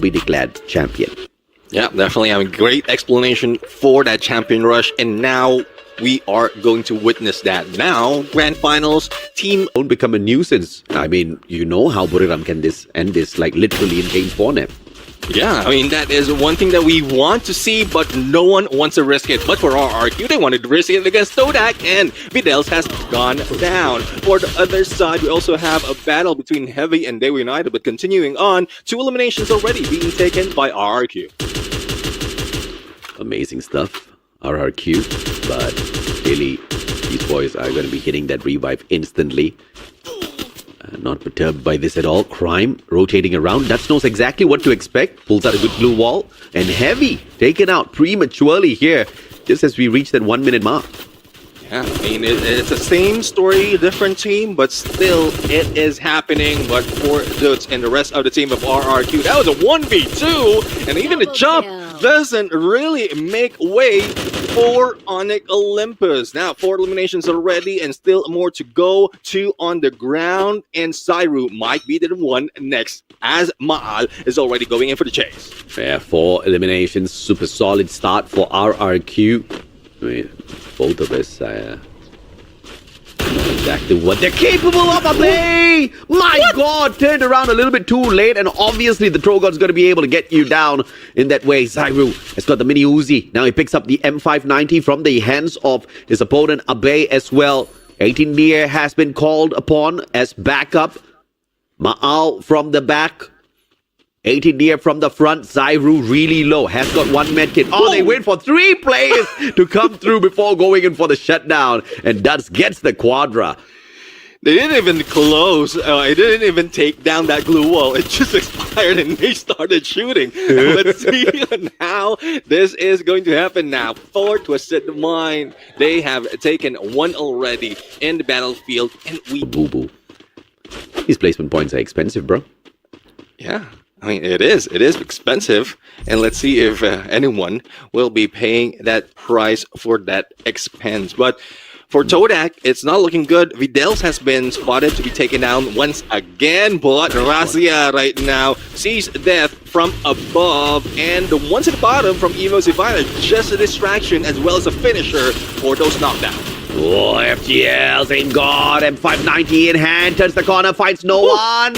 be declared champion. Yeah, definitely. I mean, great explanation for that champion rush. And now we are going to witness that. Now, grand finals, team Don't become a nuisance. I mean, you know how Buriram can end this, like literally in game 4 now. Yeah, I mean, that is one thing that we want to see, but no one wants to risk it. But for RRQ, they wanted to risk it against Todak, and Videls has gone down. For the other side, we also have a battle between Heavy and Dewa United, but continuing on, 2 eliminations already being taken by RRQ. Amazing stuff, RRQ, but really, these boys are going to be hitting that revive instantly. Not perturbed by this at all. Crime rotating around. Dutch knows exactly what to expect. Pulls out a good blue wall. And Heavy taken out prematurely here, just as we reach that 1 minute mark. Yeah, I mean, it's the same story, different team, but still, it is happening. But for Dutch and the rest of the team of RRQ, that was a 1v2, and even the jump doesn't really make way for Onyx Olympus. Now, 4 eliminations already, and still more to go. 2 on the ground, and Sairu might be the one next, as Maal is already going in for the chase. Yeah, 4 eliminations. Super solid start for RRQ. I mean, both of us, exactly what they're capable of. Abe! My God, turned around a little bit too late, and obviously the Trogon's going to be able to get you down in that way. Sairu has got the mini Uzi. Now he picks up the M590 from the hands of his opponent Abe as well. 18 Deer has been called upon as backup. Maal from the back. 18 Deer from the front. Sairu really low. Has got 1 medkit. Oh, they wait for 3 players to come through before going in for the shutdown. And Duds gets the quadra. They didn't even close. It didn't even take down that glue wall. It just expired and they started shooting. Let's see how this is going to happen now. For Twisted Mind, they have taken 1 already in the battlefield. And we... Boo-boo. These placement points are expensive, bro. Yeah. I mean, it is expensive, and let's see if anyone will be paying that price for that expense. But for Todak, it's not looking good. Videls has been spotted to be taken down once again, but Razia right now sees death from above, and the ones at the bottom from Evo's Divine are just a distraction as well as a finisher for those knockdowns. Oh, FGL, thank God. M590 in hand, turns the corner, finds no one.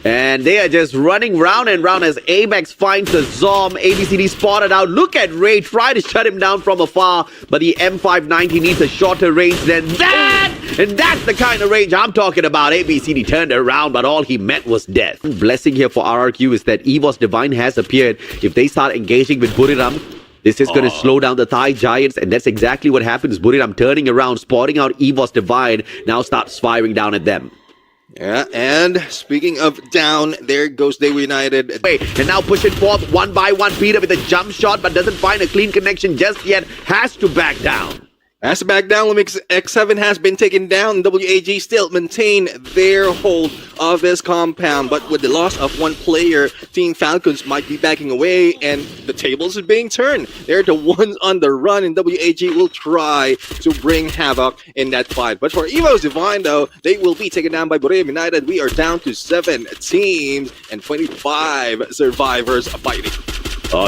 And they are just running round and round as Apex finds the Zom. ABCD spotted out. Look at Ray, try to shut him down from afar. But the M590 needs a shorter range than that. And that's the kind of range I'm talking about. ABCD turned around, but all he meant was death. Blessing here for RRQ is that Evo's Divine has appeared. If they start engaging with Buriram, this is going to slow down the Thai Giants, and that's exactly what happens. Buriram turning around, spotting out Evo's Divine, now starts firing down at them. Yeah, and speaking of down, there goes Dewa United. And now push it forth 1 by 1. Peter with a jump shot, but doesn't find a clean connection just yet. Has to back down. Has to back down. Lumix X7 has been taken down. WAG still maintain their hold of this compound. But with the loss of 1 player, Team Falcons might be backing away, and the tables are being turned. They're the ones on the run, and WAG will try to bring havoc in that fight. But for Evo's Divine, though, they will be taken down by Dewa United. We are down to 7 teams and 25 survivors fighting.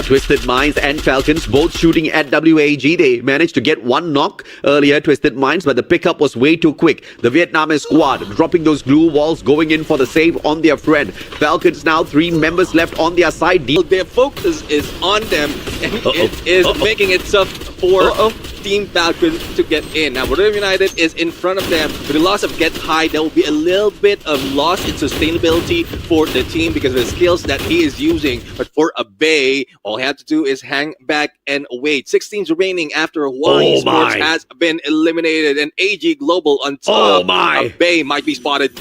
Twisted Minds and Falcons both shooting at WAG. They managed to get 1 knock earlier, Twisted Minds, but the pickup was way too quick. The Vietnamese squad dropping those glue walls, going in for the save on their friend. Falcons now 3 members left on their side. Their focus is on them, and it is making it tough for Team Falcons to get in. Now, Dewa United is in front of them. With the loss of Get High, there will be a little bit of loss in sustainability for the team because of the skills that he is using. But for Abe, all he had to do is hang back and wait. 6 teams remaining after WAG Esports has been eliminated, and AG Global on top. Abe might be spotted.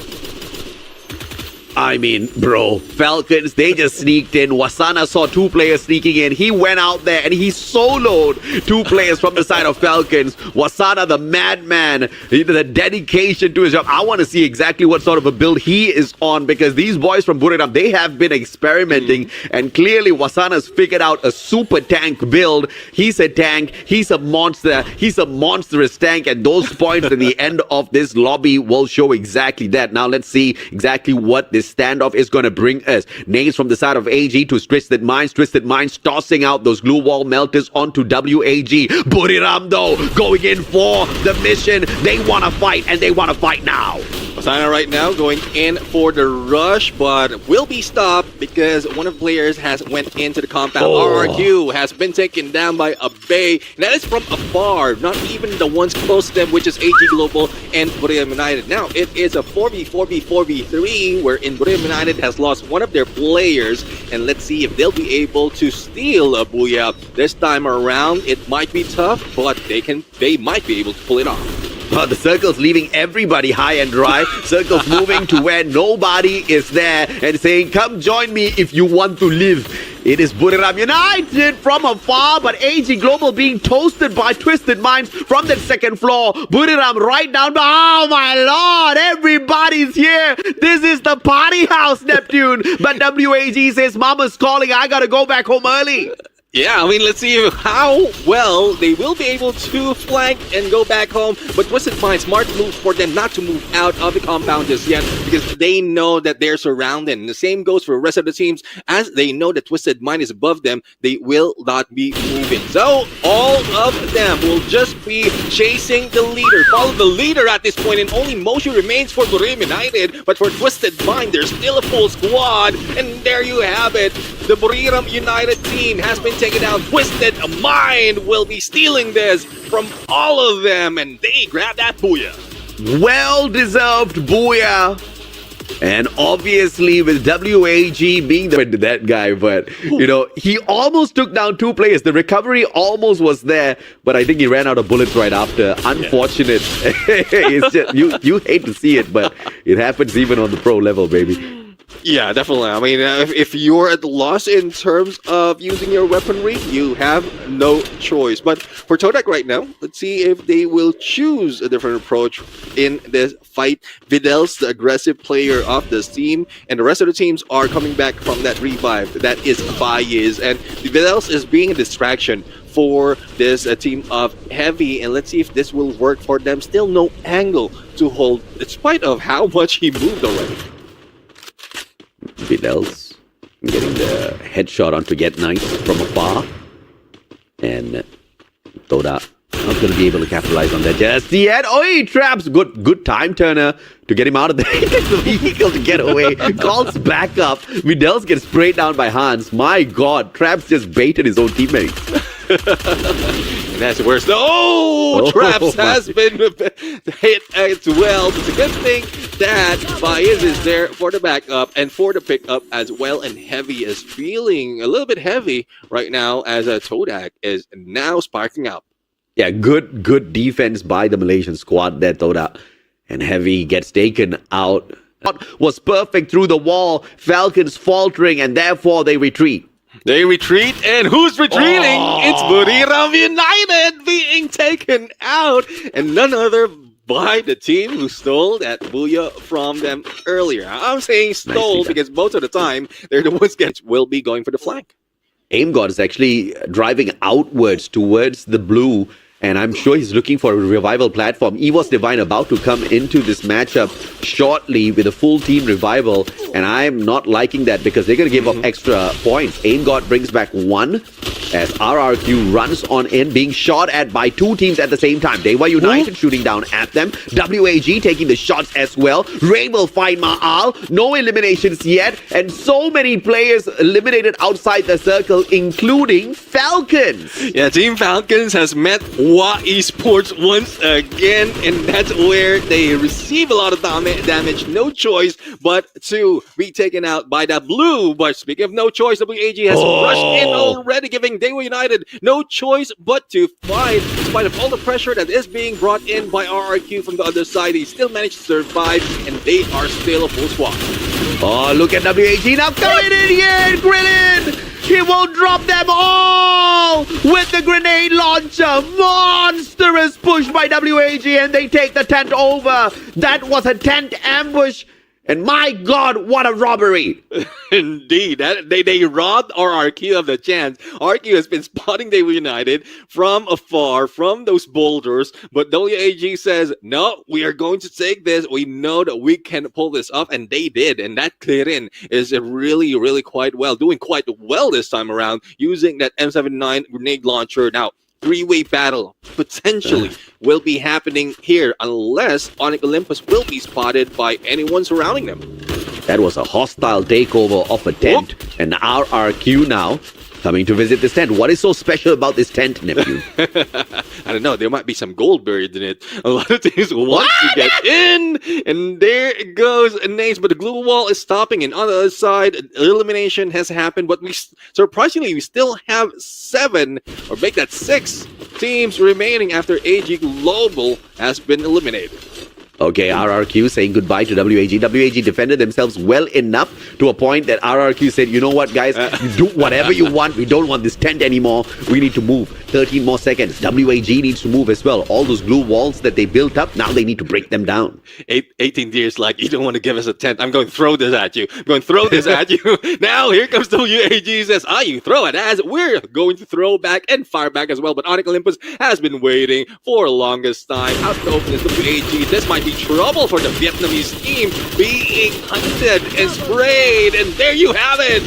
I mean, bro, Falcons, they just sneaked in. Wasana saw 2 players sneaking in. He went out there and he soloed 2 players from the side of Falcons. Wasana, the madman, the dedication to his job. I want to see exactly what sort of a build he is on, because these boys from Buriram, they have been experimenting, and clearly Wasana's figured out a super tank build. He's a tank. He's a monster. He's a monstrous tank, and those points at the end of this lobby will show exactly that. Now let's see exactly what this this standoff is going to bring us. Nades from the side of AG to Twisted Minds tossing out those glue wall melters onto WAG. Buriram though, going in for the mission. They want to fight, and they want to fight now. Masana right now going in for the rush, but will be stopped because one of the players has went into the compound. RRQ has been taken down by a Bay. And that is from afar, not even the ones close to them, which is AG Global and Booyah United. Now, it is a 4v3, wherein Booyah United has lost one of their players. And let's see if they'll be able to steal a Booyah. This time around, it might be tough, but they might be able to pull it off. The circle's leaving everybody high and dry. Circle's moving to where nobody is there and saying, come join me if you want to live. It is Buriram United from afar, but AG Global being toasted by Twisted Minds from the second floor. Buriram right down. Oh my lord, everybody's here. This is the party house, Neptune. But WAG says, Mama's calling. I gotta go back home early. Yeah, I mean, let's see how well they will be able to flank and go back home. But Twisted Mind, smart move for them not to move out of the compound just yet because they know that they're surrounded. And the same goes for the rest of the teams. As they know that Twisted Mind is above them, they will not be moving. So all of them will just be chasing the leader, follow the leader at this point, and only motion remains for Booyah United. But for Twisted Mind, there's still a full squad. And there you have it. The Booyah United team has been taken out. Twisted Mind will be stealing this from all of them, and they grab that Booyah. Well-deserved Booyah. And obviously with WAG being that guy, but you know, he almost took down two players. The recovery almost was there, but I think he ran out of bullets right after. Unfortunate. It's just, you hate to see it, but it happens even on the pro level, baby. Yeah, definitely. I mean, if you're at a loss in terms of using your weaponry, you have no choice. But for Todak right now, let's see if they will choose a different approach in this fight. Videl's the aggressive player of this team, and the rest of the teams are coming back from that revive. That is Baez, and Videl's is being a distraction for this team of Heavy, and let's see if this will work for them. Still no angle to hold, in spite of how much he moved already. Vidals getting the headshot onto Get Nice from afar. And Toda not going to be able to capitalize on that just yet. Oh, he traps. Good time turner to get him out of the vehicle to get away. Calls back up. Vidals gets sprayed down by Hans. My god, Traps just baited his own teammates. And that's worse. Traps has been hit as well. It's a good thing that Baez is there for the backup and for the pickup as well. And Heavy is feeling a little bit heavy right now as Todak is now sparking up. Yeah, good defense by the Malaysian squad there, Todak. And Heavy gets taken out. Was perfect through the wall. Falcons faltering, and therefore they retreat. They retreat, and who's retreating? It's Booyah United being taken out, and none other by the team who stole that Booyah from them earlier. I'm saying stole because most of the time, they're the ones that will be going for the flank. AimGod is actually driving outwards towards the blue, and I'm sure he's looking for a revival platform. EVOS Divine about to come into this matchup shortly with a full team revival, and I'm not liking that because they're going to give up extra points. AimGod brings back one as RRQ runs on in, being shot at by two teams at the same time. Dewa United shooting down at them. WAG taking the shots as well. Rain will find Ma'al. No eliminations yet, and so many players eliminated outside the circle, including Falcons. Yeah, Team Falcons has met WAG Esports once again, and that's where they receive a lot of damage. No choice but to be taken out by that blue. But speaking of no choice, WAG has rushed in already, giving Dewa United no choice but to fight. In spite of all the pressure that is being brought in by RRQ from the other side, they still managed to survive, and they are still a full squad. Oh, look at WAG now coming in here, Grilling! He won't drop them all with the grenade launcher. Monstrous push by WAG, and they take the tent over. That was a tent ambush. And my God, what a robbery! Indeed, they robbed RRQ of the chance. RRQ has been spotting Dewa United from afar, from those boulders, but WAG says, no, we are going to take this. We know that we can pull this off, and they did. And that clear-in is really, really doing quite well this time around, using that M79 grenade launcher. Now, three-way battle potentially will be happening here unless Onyx Olympus will be spotted by anyone surrounding them. That was a hostile takeover of a tent. Whoop. And RRQ now coming to visit this tent. What is so special about this tent, nephew? I don't know. There might be some gold buried in it. A lot of teams want to get in. And there it goes. Names, but the glue wall is stopping. And on the other side, elimination has happened. But surprisingly, we still have 7, or make that 6 teams remaining after AG Global has been eliminated. Okay, RRQ saying goodbye to WAG. WAG defended themselves well enough to a point that RRQ said, you know what, guys, you do whatever you want. We don't want this tent anymore. We need to move. 13 more seconds. WAG needs to move as well. All those glue walls that they built up, now they need to break them down. 18 years like, you don't want to give us a tent. I'm going to throw this at you. I'm going to throw this at you. Now, here comes WAG says, you throw it as we're going to throw back and fire back as well. But Onyx Olympus has been waiting for the longest time. Out to open is WAG. This might be trouble for the Vietnamese team, being hunted and sprayed, and there you have it.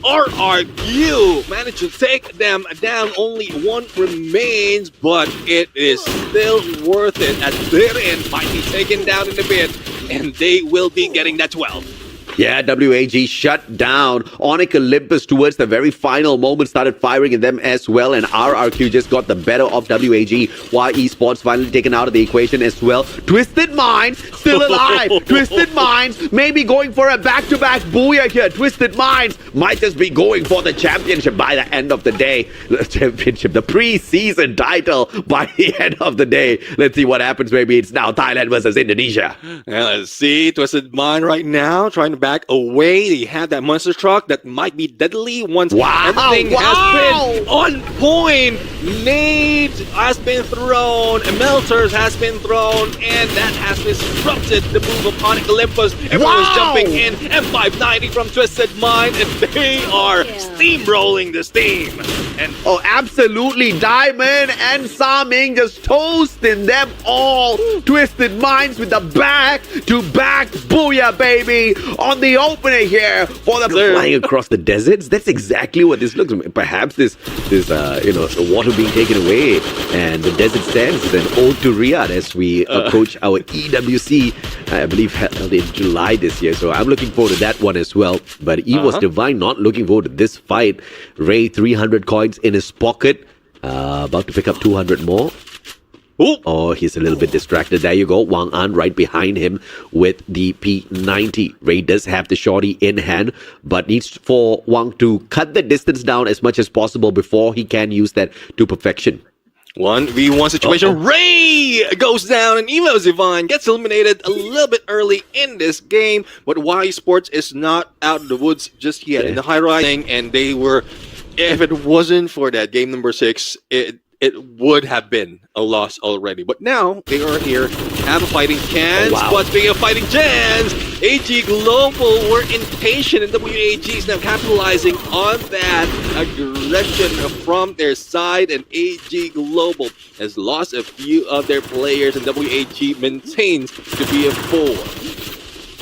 RRQ managed to take them down. Only 1 remains, but it is still worth it as their end might be taken down in a bit, and they will be getting that 12. Yeah, WAG shut down. Onyx Olympus towards the very final moment started firing at them as well, and RRQ just got the better of WAG. WAG Esports finally taken out of the equation as well. Twisted Minds still alive. Twisted Minds maybe going for a back-to-back Booyah here. Twisted Minds might just be going for the championship by the end of the day. The championship, the pre-season title by the end of the day. Let's see what happens. Maybe it's now Thailand versus Indonesia. Yeah, let's see. Twisted Mind right now trying to back away. They have that monster truck that might be deadly once everything has been on point. Nade has been thrown, melters has been thrown, and that has disrupted the move of Onyx Olympus. Everyone's jumping in. M590 from Twisted Mind, and they are steamrolling this team. And absolutely, Diamond and Saming just toasting them all. Twisted Minds with the back-to-back Booyah, baby, on the opener here for the flying across the deserts. That's exactly what this looks like. Perhaps this the water being taken away and the desert sands. An ode to Riyadh as we approach our EWC, I believe, held in July this year. So I'm looking forward to that one as well. But EVOS Divine not looking forward to this fight. Ray 300 coins in his pocket, about to pick up 200 more. Oh, he's a little bit distracted. There you go. Wang An right behind him with the P90. Ray does have the shorty in hand, but needs for Wang to cut the distance down as much as possible before he can use that to perfection. 1v1 situation. Ray goes down, and EVOS Divine gets eliminated a little bit early in this game, but WAG Esports is not out of the woods just yet. In the high rising, and they were, if it wasn't for that game number 6, it would have been a loss already. But now they are here, have a fighting chance. But speaking of fighting chance, AG Global were impatient, and WAG is now capitalizing on that aggression from their side, and AG Global has lost a few of their players, and WAG maintains to be a 4.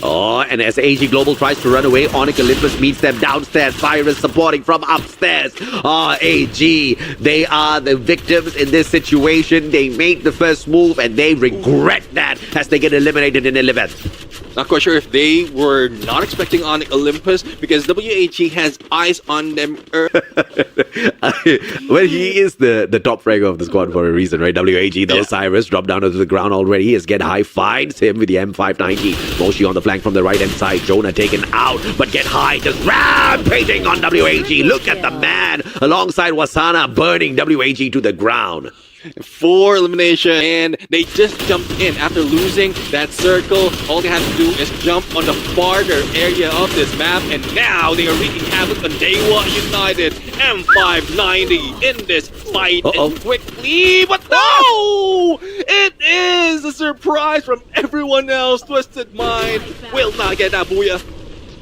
Oh, and as AG Global tries to run away, Onyx Olympus meets them downstairs. Fire is supporting from upstairs. AG, they are the victims in this situation. They made the first move, and they regret that as they get eliminated in 11th. Not quite sure if they were not expecting Onyx Olympus, because WAG has eyes on them. Well, he is the top fragger of the squad for a reason, right? WAG, though, Cyrus dropped down to the ground already. He is Get High finds him with the M590. Moshi on the flank from the right-hand side. Jonah taken out, but Get High just rampaging on WAG. Look at the man alongside Wasana burning WAG to the ground. 4 elimination, and they just jumped in after losing that circle. All they had to do is jump on the farther area of this map, and now they are wreaking havoc on Dewa United. M590 in this fight, and quickly, but no! It is a surprise from everyone else. Twisted Mind will not get that booyah.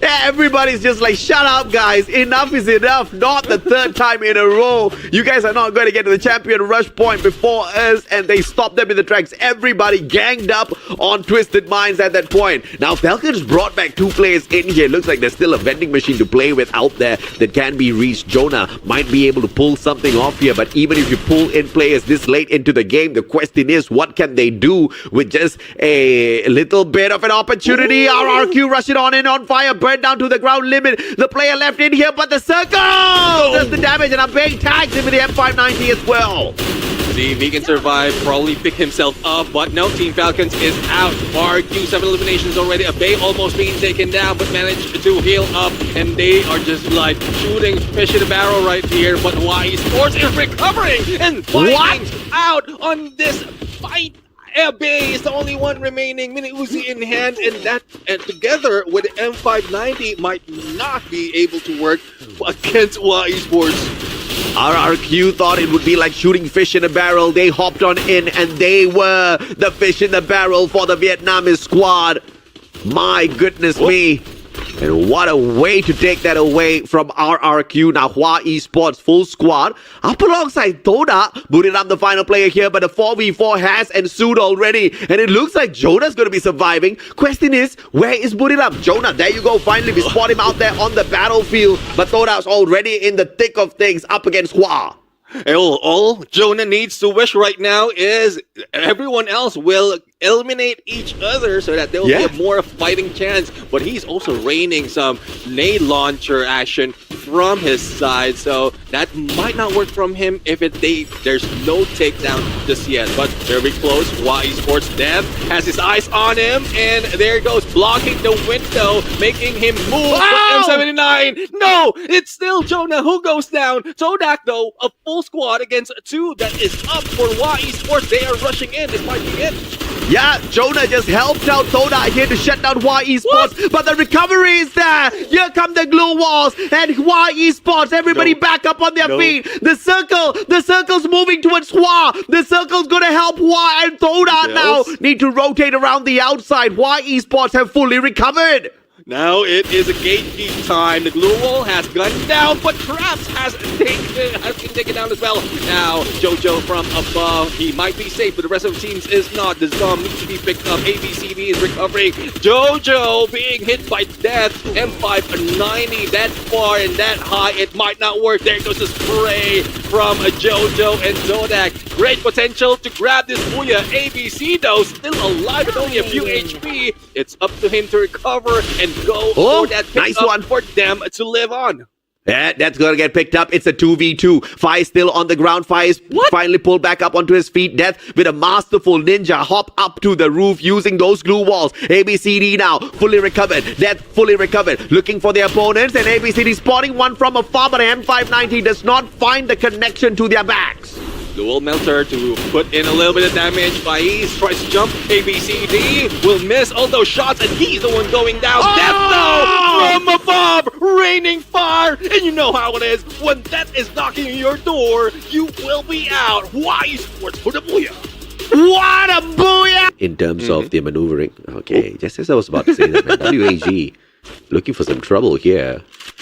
Everybody's just like, shut up, guys. Enough is enough. Not the third time in a row. You guys are not going to get to the champion rush point before us, and they stopped them in the tracks. Everybody ganged up on Twisted Minds at that point. Now, Falcons brought back 2 players in here. Looks like there's still a vending machine to play with out there that can be reached. Jonah might be able to pull something off here, but even if you pull in players this late into the game, the question is, what can they do with just a little bit of an opportunity? RRQ rush it on in on fire. Down to the ground limit. The player left in here, but the circle does the damage, and I'm being tagged in with the M590 as well. See if he can survive, probably pick himself up, but no, Team Falcons is out. RQ, 7 eliminations already. A Bay almost being taken down, but managed to heal up, and they are just like shooting fish in a barrel right here, but WAG Esports is recovering and fighting out on this fight. Bay is the only one remaining, Mini Uzi in hand, and that together with the M590 might not be able to work against WAG Esports. RRQ thought it would be like shooting fish in a barrel. They hopped on in, and they were the fish in the barrel for the Vietnamese squad. My goodness me. And what a way to take that away from RRQ. Now, WAG Esports full squad up alongside Todak. Buriram the final player here, but a 4v4 has ensued already. And it looks like Jonah's going to be surviving. Question is, where is Buriram? Jonah, there you go. Finally, we spot him out there on the battlefield. But Todak's already in the thick of things up against WAG. All Jonah needs to wish right now is everyone else will eliminate each other so that there will be a more fighting chance. But he's also raining some nade launcher action from his side, so that might not work from him if there's no takedown just yet. But very close. WAG Esports Dev has his eyes on him, and there goes blocking the window, making him move. Wow! M79. No, it's still Jonah who goes down. Todak though, a full squad against 2 that is up for WAG Esports. They are rushing in. This might be it. Yeah, Jonah just helped out Todak here to shut down WAG Esports, but the recovery is there. Here come the glue walls, and WAG Esports, everybody back up on their feet. The circle's moving towards WAG. The circle's gonna help WAG, and Todak now need to rotate around the outside. WAG Esports have fully recovered. Now it is a gatekeep time. The glue wall has gone down, but Traps has been taken down as well. Now Jojo from above, he might be safe, but the rest of the teams is not. The Zom needs to be picked up. ABCD is recovering. Jojo being hit by death. M590 that far and that high, it might not work. There goes the spray from Jojo and Todak. Great potential to grab this booyah. ABC though still alive with only a few HP. It's up to him to recover and go for that nice one for them to live on. Yeah, that's gonna get picked up. It's a 2v2. Fai still on the ground. Fai is finally pulled back up onto his feet. Death with a masterful ninja hop up to the roof using those glue walls. ABCD now fully recovered. Death fully recovered. Looking for the opponents, and ABCD spotting one from afar, but M590 does not find the connection to their backs. Dual Melter to put in a little bit of damage. Faiz tries to jump. ABCD will miss all those shots, and he's the one going down. Death though from above, raining fire, and you know how it is. When death is knocking on your door, you will be out. WAG Esports for the booyah. What a booyah! In terms of the maneuvering, okay, just as I was about to say that, man, WAG looking for some trouble here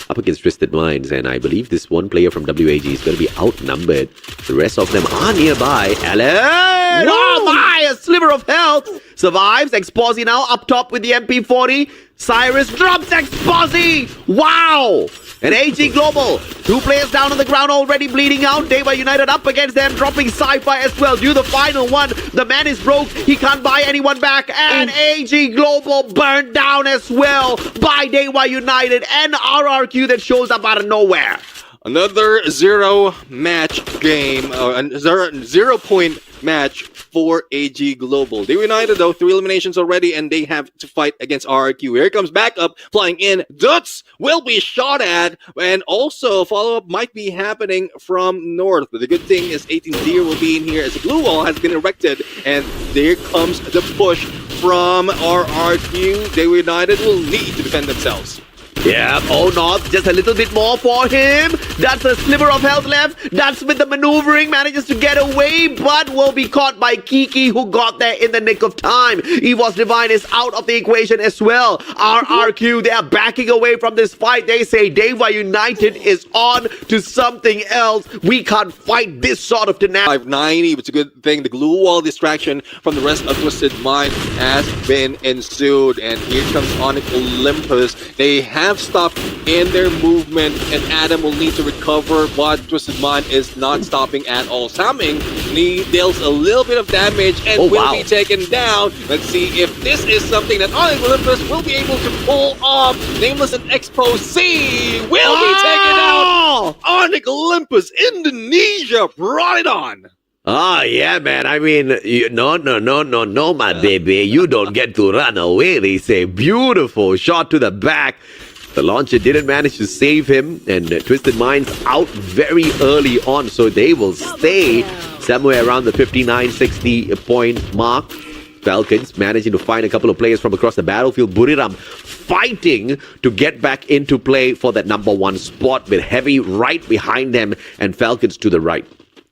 up against Twisted Minds, and I believe this one player from WAG is going to be outnumbered. The rest of them are nearby. Alan! Oh my! A sliver of health! Survives. Exposy now up top with the MP40. Cyrus drops Exposy! Wow! And AG Global, 2 players down on the ground already bleeding out. Dewa United up against them, dropping Sci-Fi as well. Do the final one. The man is broke. He can't buy anyone back. And AG Global burned down as well by Dewa United and RRQ that shows up out of nowhere. Another zero-match game, a zero-point match for AG Global. Dewa United, though, 3 eliminations already, and they have to fight against RRQ. Here comes backup, flying in. Duts will be shot at, and also follow-up might be happening from north. But the good thing is 18 Deer will be in here as the blue wall has been erected, and there comes the push from RRQ. Dewa United will need to defend themselves. Yeah, oh North, just a little bit more for him. That's a sliver of health left. That's with the maneuvering, manages to get away, but will be caught by Kiki, who got there in the nick of time. EVOS Divine is out of the equation as well. RRQ, they are backing away from this fight. They say Dewa United is on to something else. We can't fight this sort of dynamic. 590, but it's a good thing. The glue wall distraction from the rest of Twisted Mind has been ensued. And here comes Onyx Olympus. They have stopped in their movement, and Adam will need to recover, but Twisted Mind is not stopping at all. Saming deals a little bit of damage and will be taken down. Let's see if this is something that Onyx Olympus will be able to pull off. Nameless and Expo C will be taken out. Onyx Olympus, Indonesia, brought it on. Oh, yeah, man. I mean, no, my baby. You don't get to run away, they say. Beautiful shot to the back. The launcher didn't manage to save him, and Twisted Mind's out very early on, so they will stay somewhere around the 59-60 point mark. Falcons managing to find a couple of players from across the battlefield. Buriram fighting to get back into play for that #1 spot, with Heavy right behind them and Falcons to the right.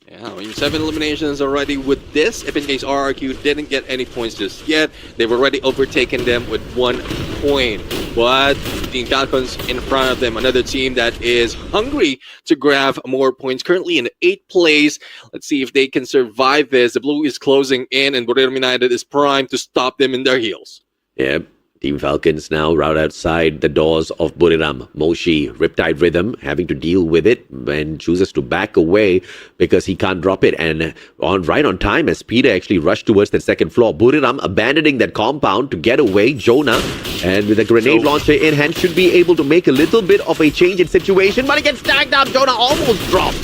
Yeah, I mean, 7 eliminations already with this. If in case RRQ didn't get any points just yet, they've already overtaken them with 1 point. But Team Falcons in front of them, another team that is hungry to grab more points. Currently in 8th place. Let's see if they can survive this. The blue is closing in, and Dewa United is primed to stop them in their heels. Yep. Team Falcons now right outside the doors of Buriram. Moshi, Riptide Rhythm, having to deal with it and chooses to back away because he can't drop it. And right on time as Peter actually rushed towards the second floor. Buriram abandoning that compound to get away. Jonah, and with a grenade launcher in hand, should be able to make a little bit of a change in situation, but he gets stacked up. Jonah almost dropped.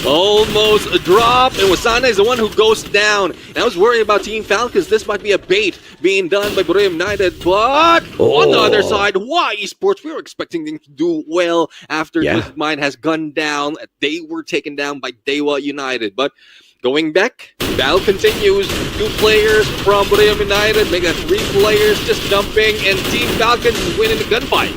Almost a drop, and Wasana is the one who goes down. And I was worried about Team Falcons. This might be a bait being done by Dewa United, but on the other side, WAG Esports, we were expecting them to do well after Twisted Mind has gone down. They were taken down by Dewa United, but going back, battle continues. 2 players from Dewa United, make that 3 players just dumping, and Team Falcons is winning the gunfight.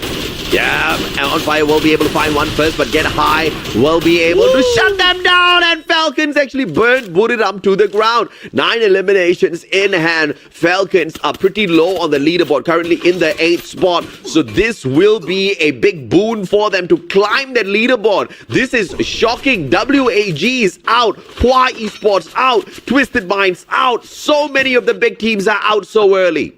Yeah, On Fire will be able to find one first, but Get High will be able to shut them down, and Falcons actually burned Buriram to the ground. 9 eliminations in hand. Falcons are pretty low on the leaderboard, currently in the 8th spot, so this will be a big boon for them to climb that leaderboard. This is shocking. WAG is out, WAG Esports out, Twisted Minds out. So many of the big teams are out so early.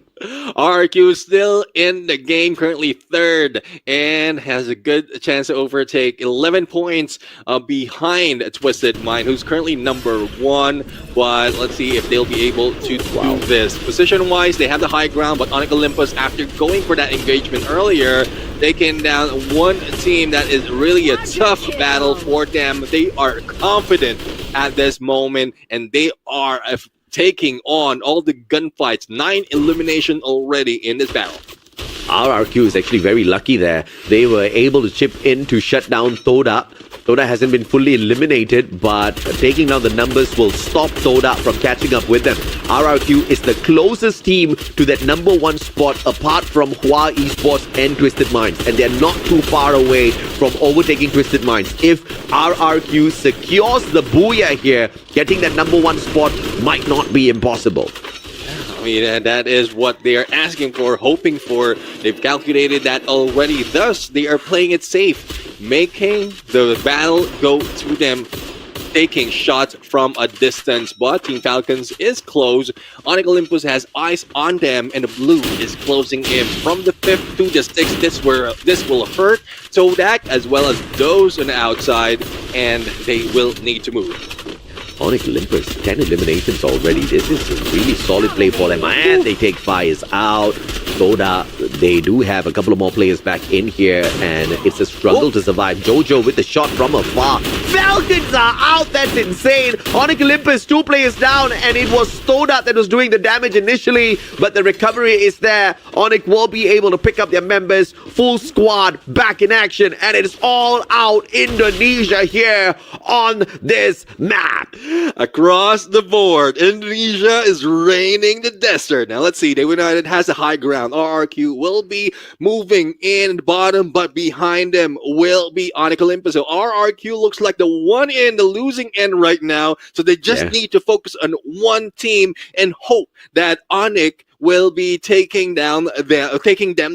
RRQ is still in the game, currently 3rd, and has a good chance to overtake. 11 points behind Twisted Mind, who's currently #1. But let's see if they'll be able to do this. Position-wise, they have the high ground, but Onyx Olympus, after going for that engagement earlier, taking down one team that is really a tough battle for them. They are confident at this moment, and they are taking on all the gunfights. 9 elimination already in this battle. RRQ is actually very lucky there. They were able to chip in to shut down Todak. Todak hasn't been fully eliminated, but taking down the numbers will stop Todak from catching up with them. RRQ is the closest team to that #1 spot apart from WAG Esports and Twisted Minds, and they're not too far away from overtaking Twisted Minds. If RRQ secures the Booyah here, getting that #1 spot might not be impossible. I mean, that is what they are asking for, hoping for. They've calculated that already. Thus, they are playing it safe, making the battle go to them, taking shots from a distance. But Team Falcons is close. Onyx Olympus has eyes on them, and the blue is closing in from the 5th to the 6th. This will hurt Todak as well as those on the outside, and they will need to move. Onyx Olympus, 10 eliminations already. This is a really solid play for them. And they take fires out. Todak they do have a couple of more players back in here, and it's a struggle to survive. Jojo with the shot from afar. Falcons are out. That's insane. Onyx Olympus, 2 players down, and it was Todak that was doing the damage initially, but the recovery is there. Onyx will be able to pick up their members. Full squad back in action, and it's all out Indonesia here on this map. Across the board, Indonesia is reigning the desert. Now let's see, Dewa United has the high ground. RRQ will be moving in the bottom, but behind them will be Onyx Olympus. So RRQ looks like the one in the losing end right now. So they just need to focus on one team and hope that Onyx will be taking them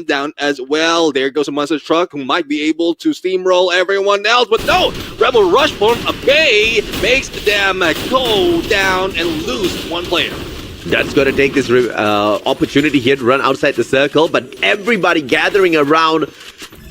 down as well. There goes a monster truck who might be able to steamroll everyone else, but no! Rebel Rush from a bay makes them go down and lose one player. That's going to take this opportunity here to run outside the circle, but everybody gathering around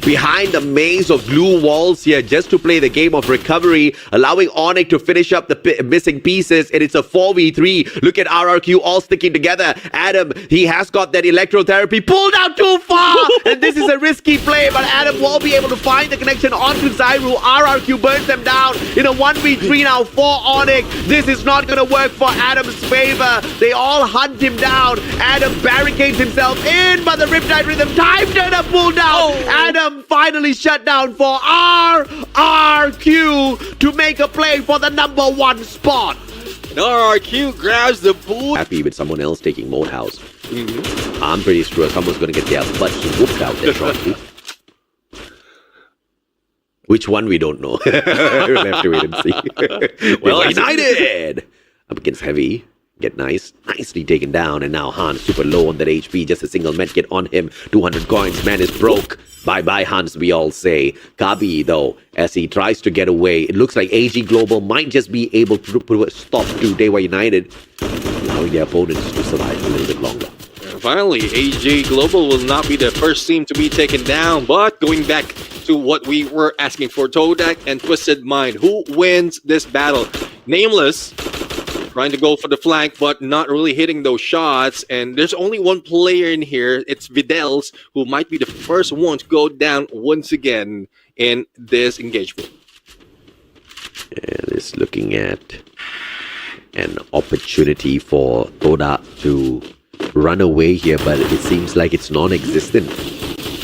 behind the maze of glue walls here just to play the game of recovery, allowing Onyx to finish up the missing pieces, and it's a 4v3. Look at RRQ all sticking together. Adam, he has got that electrotherapy pulled out too far, and this is a risky play, but Adam will be able to find the connection onto Zairu. RRQ burns them down in a 1v3 now for Onyx. This is not going to work for Adam's favor. They all hunt him down. Adam barricades himself in, but the Riptide Rhythm time turner pulled down. Adam finally shut down for RRQ to make a play for the #1 spot. And RRQ grabs the boot. Happy with someone else taking Mode House. I'm pretty sure someone's going to get their butts whooped out there shortly. Which one we don't know. We'll have to wait and see. Well, United up against Heavy. Get nicely taken down, and now Hans super low on that HP. Just a single med get on him. 200 coins. Man is broke. Bye-bye, Hans, we all say. Kabi, though, as he tries to get away, it looks like AG Global might just be able to put a stop to Dewa United, allowing their opponents to survive a little bit longer. Finally, AG Global will not be the first team to be taken down, but going back to what we were asking for, Todak and Twisted Mind, who wins this battle? Nameless, trying to go for the flank, but not really hitting those shots. And there's only one player in here. It's Videls, who might be the first one to go down once again in this engagement. And it's looking at an opportunity for Todak to run away here, but it seems like it's non-existent.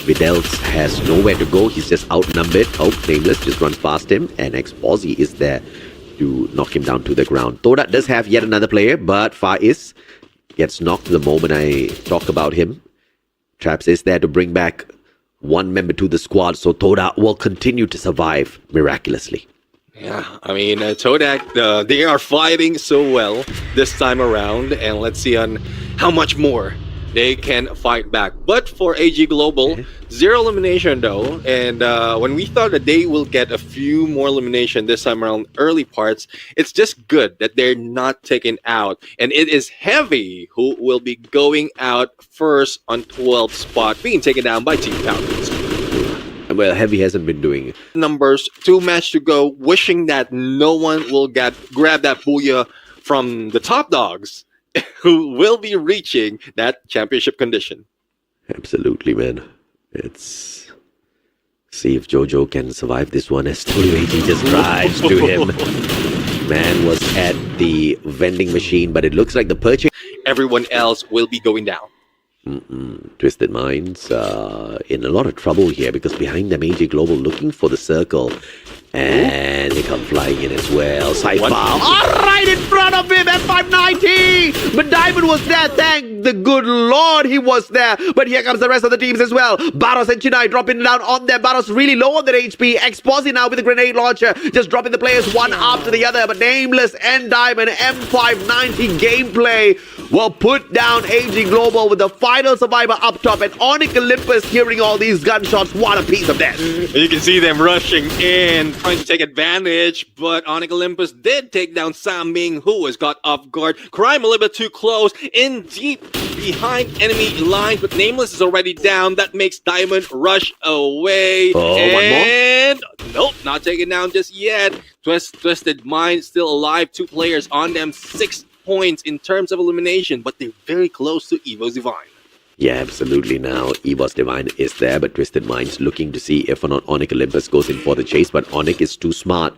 Videls has nowhere to go. He's just outnumbered. Oh, Nameless just runs past him, and X-Posy is there to knock him down to the ground. Todak does have yet another player, but Faiz gets knocked the moment I talk about him. Traps is there to bring back one member to the squad, so Todak will continue to survive miraculously. Yeah, I mean, Todak, they are fighting so well this time around, and let's see on how much more they can fight back. But for AG Global, 0 elimination though, and when we thought that they will get a few more elimination this time around early parts, it's just good that they're not taken out. And it is Heavy who will be going out first on 12th spot, being taken down by Team Falcons. Well, Heavy hasn't been doing it. Numbers, 2 matches to go, wishing that no one will grab that Booyah from the top dogs, who will be reaching that championship condition. Absolutely, man. Let's see if Jojo can survive this one as WAG just drives to him. Man was at the vending machine, but it looks like the purchase... Everyone else will be going down. Twisted Minds in a lot of trouble here, because behind them AG Global looking for the circle, and they come flying in as well. Cypher right in front of him at 590, but Diamond was there. Thank the good Lord he was there. But here comes the rest of the teams as well. Baros and Chennai dropping down on them. Baros really low on their HP. X-Posy now with a grenade launcher, just dropping the players one after the other. But Nameless and Diamond M590 gameplay will put down AG Global with the final survivor up top, and Onyx Olympus hearing all these gunshots. What a piece of death. You can see them rushing in, trying to take advantage, but Onyx Olympus did take down Sam Ming, who was caught off guard. Crime a little bit too close, in deep behind enemy lines, but Nameless is already down. That makes Diamond rush away. And one more? Nope, not taken down just yet. Twisted Mind still alive. 2 players on them, 6 points in terms of elimination, but they're very close to Evo's Divine. Yeah, absolutely. Now, EVOS Divine is there, but Twisted Minds looking to see if or not Onyx Olympus goes in for the chase, but Onyx is too smart.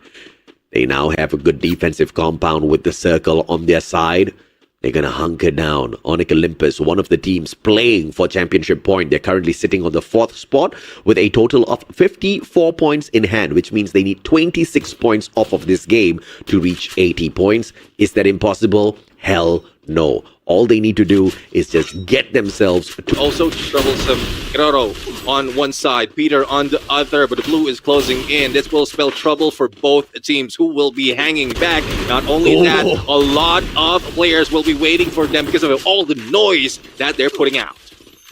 They now have a good defensive compound with the circle on their side. They're going to hunker down. Onyx Olympus, one of the teams playing for championship point. They're currently sitting on the 4th spot with a total of 54 points in hand, which means they need 26 points off of this game to reach 80 points. Is that impossible? Hell no. All they need to do is just get themselves to... Also troublesome. Guerrero on one side, Peter on the other, but the blue is closing in. This will spell trouble for both teams who will be hanging back. Not only that, a lot of players will be waiting for them because of all the noise that they're putting out.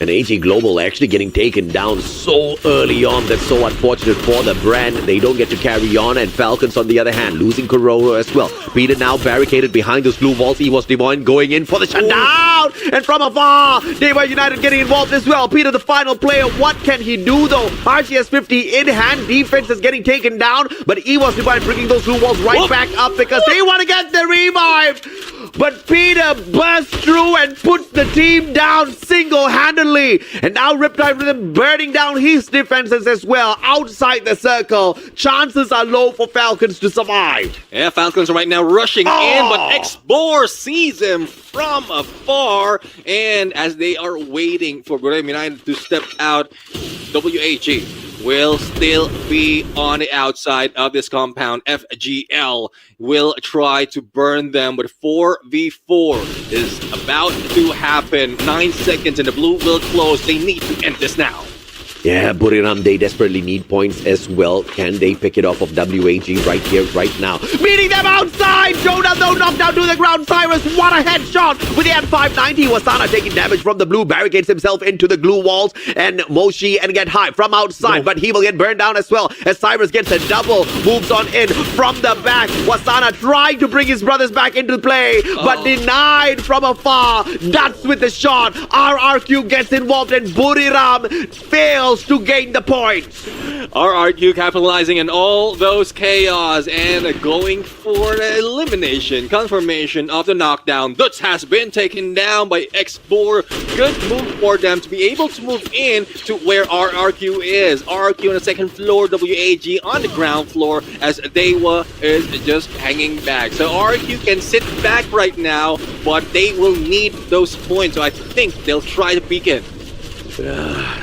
And AG Global actually getting taken down so early on. That's so unfortunate for the brand. They don't get to carry on. And Falcons, on the other hand, losing Cororo as well. Peter now barricaded behind those blue walls. EVOS Divine going in for the shutdown. And from afar, Dewa United getting involved as well. Peter, the final player. What can he do, though? RCS 50 in hand. Defense is getting taken down. But EVOS Divine bringing those blue walls right back up because they want to get the revive. But Peter bursts through and puts the team down single-handedly. And now Riptide Rhythm burning down his defenses as well outside the circle. Chances are low for Falcons to survive. Yeah, Falcons are right now rushing in, but Xbor sees him from afar. And as they are waiting for Gran United to step out, WAG will still be on the outside of this compound. FGL will try to burn them, but 4v4 is about to happen. 9 seconds and the blue will close. They need to end this now. Yeah, Buriram, they desperately need points as well. Can they pick it off of WAG right here, right now? Meeting them outside! Jonah, though, knocked down to the ground. Cyrus, what a headshot! With the M590, Wasana taking damage from the blue, barricades himself into the glue walls, and Moshi and get high from outside, but he will get burned down as well, as Cyrus gets a double, moves on in from the back. Wasana trying to bring his brothers back into play, but denied from afar. That's with the shot. RRQ gets involved, and Buriram fails to gain the points. RRQ capitalizing on all those chaos and going for the elimination. Confirmation of the knockdown. Dutz has been taken down by Xbor. Good move for them to be able to move in to where RRQ is. RRQ on the 2nd floor, WAG on the ground floor as Dewa is just hanging back. So RRQ can sit back right now, but they will need those points. So I think they'll try to beacon.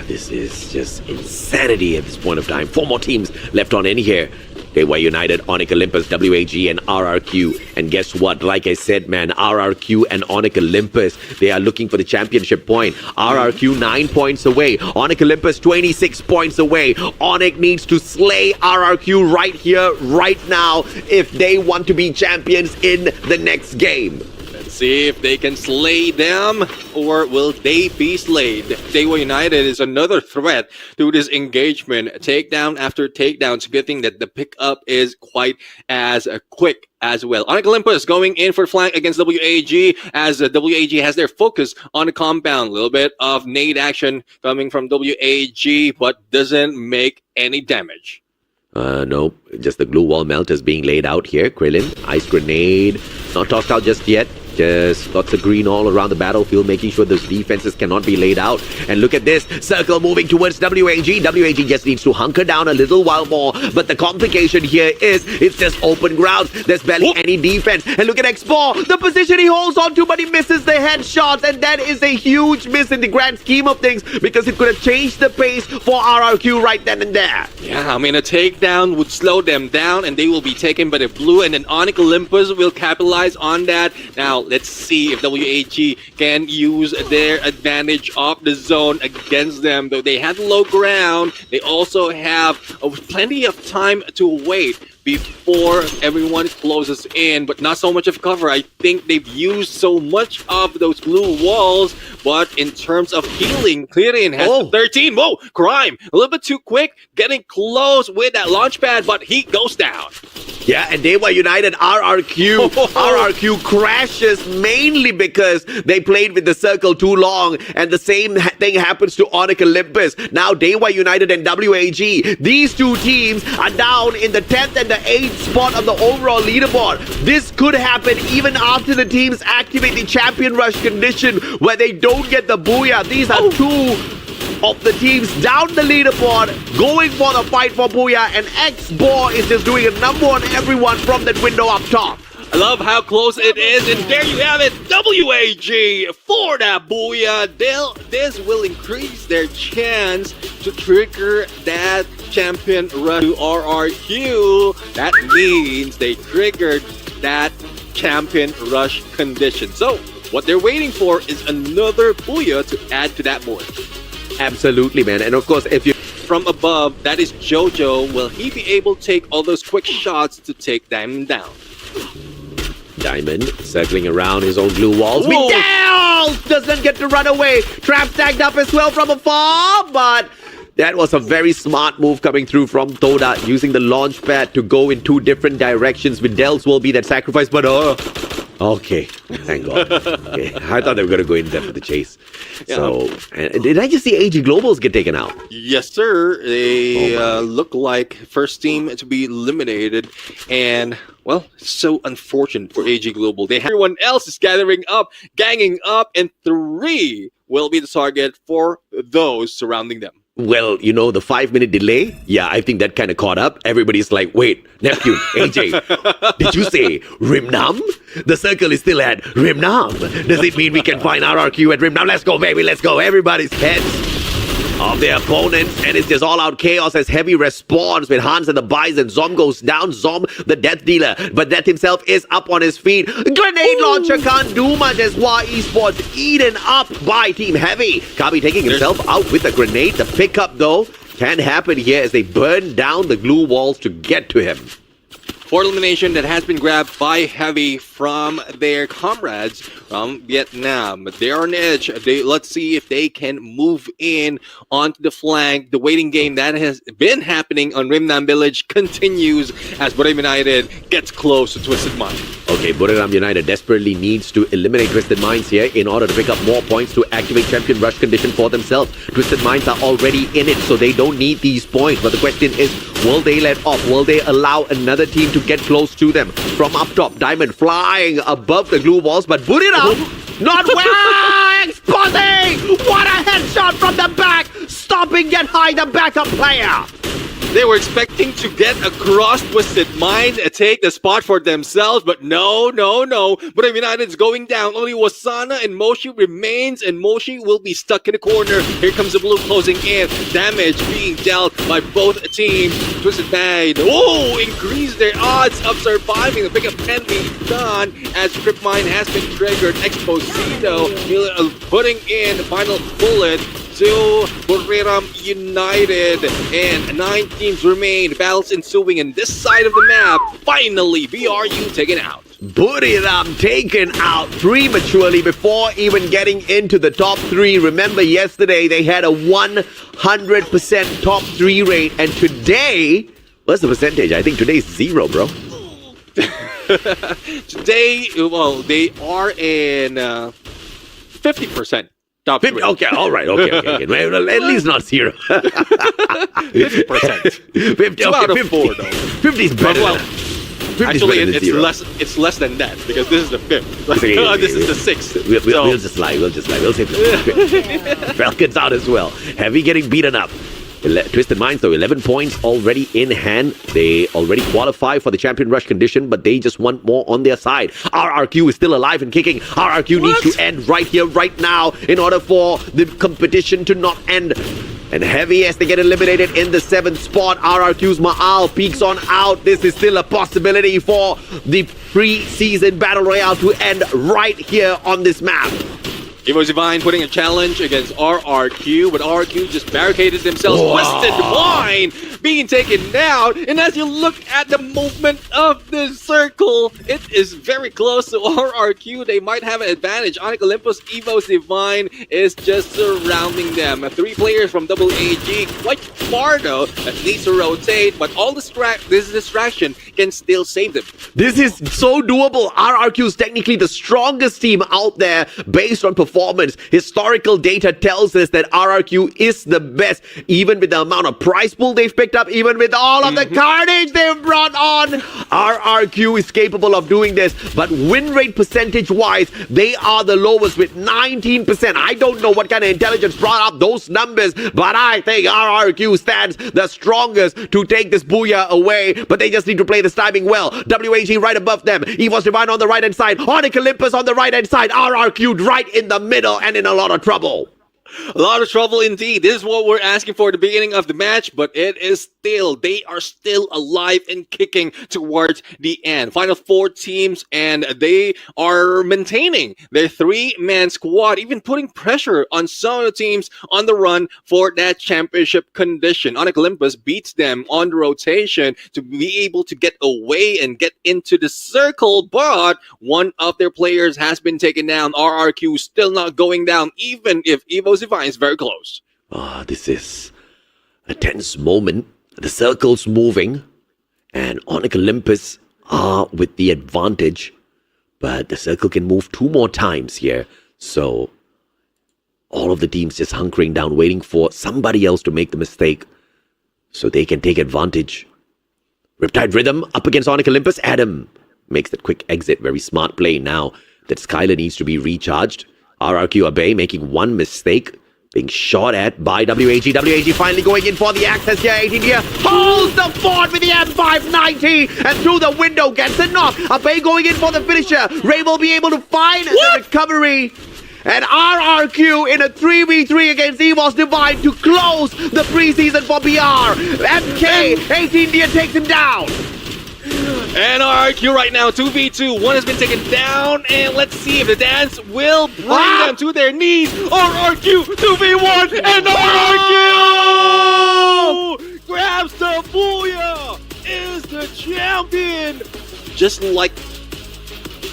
This is just insanity at this point of time. 4 more teams left on in here. Dewa United, Onyx Olympus, WAG, and RRQ. And guess what? Like I said, man, RRQ and Onyx Olympus, they are looking for the championship point. RRQ 9 points away. Onyx Olympus 26 points away. Onyx needs to slay RRQ right here, right now, if they want to be champions in the next game. See if they can slay them, or will they be slayed? Dewa United is another threat to this engagement. Takedown after takedown. It's a good thing that the pickup is quite as quick as well. Onyx Olympus going in for flank against WAG as WAG has their focus on the compound. A little bit of nade action coming from WAG, but doesn't make any damage. Nope. Just the glue wall melt is being laid out here. Krillin, ice grenade. Not tossed out just yet. Just lots of green all around the battlefield, making sure those defenses cannot be laid out. And look at this. Circle moving towards WAG. WAG just needs to hunker down a little while more. But the complication here is it's just open ground. There's barely any defense. And look at Xbor. The position he holds on to, but he misses the headshots. And that is a huge miss in the grand scheme of things, because it could have changed the pace for RRQ right then and there. Yeah, I mean, a takedown would slow them down and they will be taken by the blue, and then Onyx Olympus will capitalize on that. Now, let's see if WAG can use their advantage of the zone against them. Though they have low ground, they also have plenty of time to wait before everyone closes in, but not so much of cover. I think they've used so much of those blue walls, but in terms of healing, Clearing has 13. Whoa, Crime, a little bit too quick, getting close with that launch pad, but he goes down. Yeah, and Dewa United RRQ. RRQ crashes mainly because they played with the circle too long, and the same thing happens to Onyx Olympus. Now Dewa United and WAG. These two teams are down in the 10th and the 8th spot of the overall leaderboard. This could happen even after the teams activate the champion rush condition where they don't get the Booyah. These are two of the teams down the leaderboard going for the fight for Booyah, and X-Bor is just doing a number on everyone from that window up top. I love how close it is, and there you have it, WAG for that Booyah. This will increase their chance to trigger that champion rush to RRQ. That means they triggered that champion rush condition. So what they're waiting for is another Booyah to add to that board. Absolutely, man. And of course, if you from above, that is Jojo. Will he be able to take all those quick shots to take them down? Diamond circling around his own blue walls. Whoa. Vidal doesn't get to run away. Trap stacked up as well from afar, but that was a very smart move coming through from Todak, using the launch pad to go in two different directions. Vidal's will be that sacrifice, but okay, thank God. Okay. I thought they were going to go in there for the chase. Yeah. So, did I just see AG Globals get taken out? Yes, sir. They look like first team to be eliminated. And, well, so unfortunate for AG Global. Everyone else is gathering up, ganging up, and 3 will be the target for those surrounding them. Well, you know, the 5-minute delay, yeah, I think that kind of caught up. Everybody's like, wait, Neptune, AJ, did you say Rimnam? The circle is still at Rimnam. Does it mean we can find RRQ at Rimnam? Let's go, baby, let's go. Everybody's heads of their opponents, and it's just all-out chaos as Heavy responds with Hans and the Bison. Zom goes down, Zom, the Death Dealer, but Death himself is up on his feet. Grenade launcher can't do much as WAG Esports eaten up by Team Heavy. Kabi taking himself out with a grenade. The pickup, though, can happen here as they burn down the glue walls to get to him. For elimination that has been grabbed by Heavy from their comrades from Vietnam. They are on edge. Let's see if they can move in onto the flank. The waiting game that has been happening on Rimnam Village continues as Booyah United gets close to Twisted Mind. Okay, Booyah United desperately needs to eliminate Twisted Minds here in order to pick up more points to activate Champion Rush condition for themselves. Twisted Minds are already in it, so they don't need these points. But the question is, will they let off? Will they allow another team to get close to them? From up top, Diamond flying above the glue walls, but put it up! Not well! Exposing! What a headshot from the back! Stopping Get High, the backup player! They were expecting to get across Twisted Mind and take the spot for themselves, but no. Booyah United is going down. Only Wasana and Moshi remains, and Moshi will be stuck in the corner. Here comes the blue closing in. Damage being dealt by both teams. Twisted Mind, increase their odds of surviving. The pickup can be done as Trip Mine has been triggered. Exposito putting in the final bullet to Booyah United, and 9 teams remain. Battles ensuing in this side of the map. Finally, BRU taken out. Booyah taken out prematurely before even getting into the top 3. Remember, yesterday they had a 100% top 3 rate, and today, what's the percentage? I think today's 0, bro. Today, well, they are in 50%. Top 3. Okay, all right, okay. Well, at least not 0. 50%. 50, 2 out of 50. 4, though. 50 is better. Well, 50 actually, is better than 0. it's less than that because this is the 5th. This is the 6th. We'll just lie. We'll say Falcons out as well. Heavy getting beaten up. Twisted Minds, though, 11 points already in hand. They already qualify for the Champion Rush condition, but they just want more on their side. RRQ is still alive and kicking. RRQ needs to end right here, right now, in order for the competition to not end. And Heavy, as they get eliminated in the 7th spot, RRQ's Ma'al peeks on out. This is still a possibility for the pre-season Battle Royale to end right here on this map. Evo Divine putting a challenge against RRQ, but RRQ just barricaded themselves. Wow. Twisted Mind being taken down. And as you look at the movement of the circle, it is very close to RRQ. They might have an advantage. Onyx Olympus, Evo's Divine is just surrounding them. 3 players from WAG, quite far though, that needs to rotate, but all this distraction can still save them. This is so doable. RRQ is technically the strongest team out there based on performance. Historical data tells us that RRQ is the best, even with the amount of prize pool they've picked up, even with all of the carnage they've brought on. RRQ is capable of doing this, but win rate percentage wise, they are the lowest with 19%. I don't know what kind of intelligence brought up those numbers, but I think RRQ stands the strongest to take this Booyah away, but they just need to play this timing well. WAG right above them, Evo's Divine on the right hand side, Onyx Olympus on the right hand side, RRQ right in the middle and in a lot of trouble. A lot of trouble indeed. This is what we're asking for at the beginning of the match, but they are still alive and kicking towards the end. Final 4 teams, and they are maintaining their 3-man squad, even putting pressure on some of the teams on the run for that championship condition. Onyx Olympus beats them on the rotation to be able to get away and get into the circle, but one of their players has been taken down. RRQ still not going down, even if Evo's Divine is very close. This is a tense moment. The circle's moving, and Onyx Olympus are with the advantage, but the circle can move 2 more times here. So all of the teams just hunkering down, waiting for somebody else to make the mistake so they can take advantage. Riptide Rhythm up against Onyx Olympus. Adam makes that quick exit. Very smart play now that Skylar needs to be recharged. RRQ Abe making 1 mistake, being shot at by WAG. WAG finally going in for the access here. 18 here holds the fort with the M590 and through the window gets a knock. Abe going in for the finisher. Ray will be able to find the recovery. And RRQ in a 3v3 against Evo's Divine to close the preseason for BR. MK, 18 here takes him down. And RRQ right now, 2v2. One has been taken down, and let's see if the dance will bring them to their knees. RRQ, 2v1, and RRQ grabs the Booyah, is the champion. Just like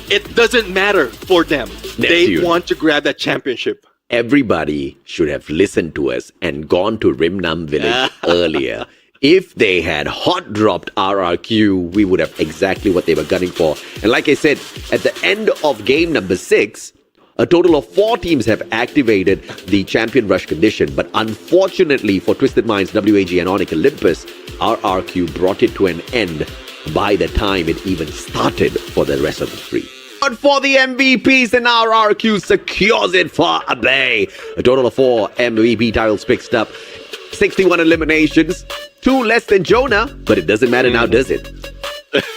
it doesn't matter for them. They want to grab that championship. Everybody should have listened to us and gone to Rimnam Village earlier. If they had hot dropped RRQ, we would have exactly what they were gunning for. And like I said, at the end of game number 6, a total of 4 teams have activated the champion rush condition. But unfortunately for Twisted Minds, WAG and Onyx Olympus, RRQ brought it to an end by the time it even started for the rest of the 3. But for the MVPs, and RRQ secures it for Abe. A total of 4 MVP titles picked up. 61 eliminations, 2 less than Jonah, but it doesn't matter now, does it?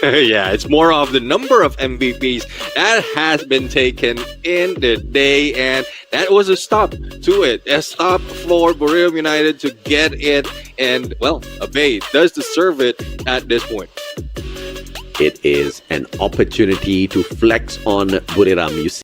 Yeah, it's more of the number of MVPs that has been taken in the day, and that was a stop to it. A stop for Dewa United to get it, and, well, Abe does deserve it at this point. It is an opportunity to flex on Buriram. You see